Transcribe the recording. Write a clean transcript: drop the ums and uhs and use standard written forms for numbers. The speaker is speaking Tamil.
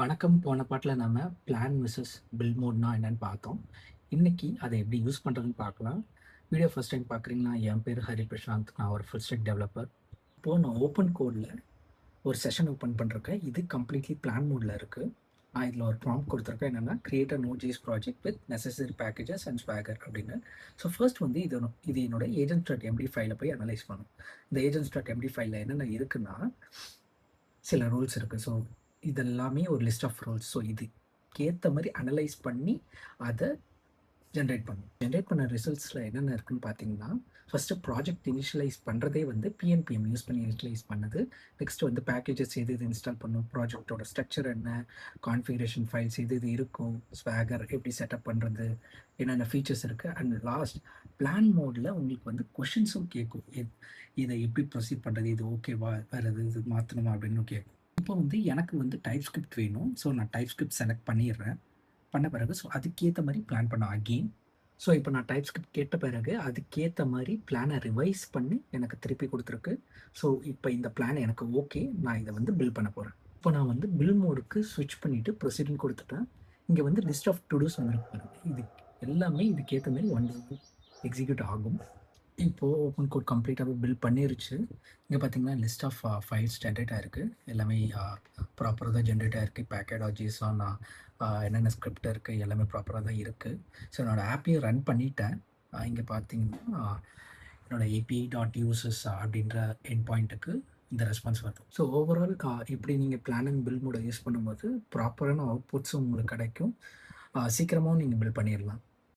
வணக்கம். போன பாட்டுல நம்ம பிளான் வெர்சஸ் பில்ட் மோட்னா என்னன்னு பார்த்தோம். இன்னைக்கு அத எப்படி யூஸ் பண்றதுன்னு பார்க்கலாம். வீடியோ ஃபர்ஸ்ட் டைம் பார்க்குறீங்கன்னா, என் பேரு ஹரி பிரசாந்த். நான் ஒரு ஃபுல் ஸ்டாக் டெவலப்பர். இப்போ நான் ஓப்பன் கோட்ல ஒரு செஷன் ஓப்பன் பண்ணிருக்கேன். இது கம்ப்ளீட்லி பிளான் மோட்ல இருக்கு. நான் இதில ஒரு ப்ராம்ப்ட் குடுத்துருக்கேன். என்னன்னா, create a Node.js project with necessary packages and swagger அப்படின்னு. ஸோ ஃபர்ஸ்ட் வந்து இது என்னோட agents.md ஃபைல போய் அனலைஸ் பண்ணும். இந்த agents.md ஃபைல்ல என்னென்ன இருக்குன்னா, சில ரூல்ஸ் இருக்கு. ஸோ இதெல்லாமே ஒரு லிஸ்ட் ஆஃப் ரூல்ஸ். ஸோ இதுக்கேத்த மாரி அனலைஸ் பண்ணி அத ஜெனரேட் பண்ணும். ஜெனரேட் பண்ண ரிசல்ட்ஸ்ல என்னென்ன இருக்குன்னு பார்த்தீங்கன்னா, ஃபர்ஸ்ட்டு ப்ராஜெக்ட் இனிஷியலைஸ் பண்றதே வந்து பிஎன்பிஎம் யூஸ் பண்ணி இனிஷியலைஸ் பண்ணுது. நெக்ஸ்ட் வந்து பேக்கேஜஸ் எது எது இன்ஸ்டால் பண்ணும், ப்ராஜெக்ட்டோட ஸ்ட்ரக்சர் என்ன, கான்ஃபிகரேஷன் ஃபைல்ஸ் எது எது இருக்கும், ஸ்வாகர் எப்படி செட்டப் பண்றது, என்னென்ன ஃபீச்சர்ஸ் இருக்கு அண்ட் லாஸ்ட் பிளான் மோட்ல உங்களுக்கு வந்து கொஸ்டின்ஸும் கேட்கும். இத எப்படி ப்ரொசீட் பண்றது? இது ஓகேவா? வேற இது மாத்தணுமா? அப்படின்னு கேட்கும். இப்போ வந்து எனக்கு வந்து டைப் ஸ்கிரிப்ட் வேணும். ஸோ நான் டைப் ஸ்கிரிப்ட் செலக்ட் பண்ணிடுறேன். பண்ண பிறகு ஸோ அதுக்கேத்த மாரி பிளான் பண்ணோம் அகெயின். ஸோ இப்போ நான் டைப் ஸ்கிரிப்ட் கேட்ட பிறகு அதுக்கேத்த மாரி பிளான ரிவைஸ் பண்ணி எனக்கு திருப்பி குடுத்துருக்கு. ஸோ இப்போ இந்த பிளான் எனக்கு ஓகே. நான் இத வந்து பில்ட் பண்ண போறேன். இப்போ நான் வந்து பில்ட் மோடுக்கு ஸ்விட்ச் பண்ணிட்டு ப்ரொசீட்ன்னு குடுத்துட்டேன். இங்க வந்து லிஸ்ட் ஆஃப் டு டூஸ் வந்திருக்கு பாருங்க. இது எல்லாமே இதுக்கேத்த மாரி ஒன் எக்ஸிக்யூட் ஆகும். இப்போ ஓப்பன் கோட் கம்ப்ளீட்டாவே பில்ட் பண்ணிருச்சு. இங்க பார்த்தீங்கன்னா, லிஸ்ட் ஆஃப் ஃபைல்ஸ் ஜெனரேட் ஆயிருக்கு. எல்லாமே ப்ராப்பரா தான் ஜெனரேட் ஆயிருக்கு. பேக்கேட்.json என்னென்ன ஸ்கிரிப்ட் இருக்கு, எல்லாமே ப்ராப்பரா தான் இருக்கு. ஸோ என்னோட ஆப்பையும் ரன் பண்ணிட்டேன். இங்க பார்த்தீங்கன்னா, என்னோட API.uses அப்படின்ற எண்ட் பாயிண்ட்டுக்கு இந்த ரெஸ்பான்ஸ் வருது. ஸோ ஓவரால் இப்படி நீங்க plan and build Modi use பண்ணும்போது, ப்ராப்பரான அவுட்புட்ஸும் உங்களுக்கு கிடைக்கும். சீக்கிரமாவும் நீங்க பில்ட் பண்ணிறலாம்.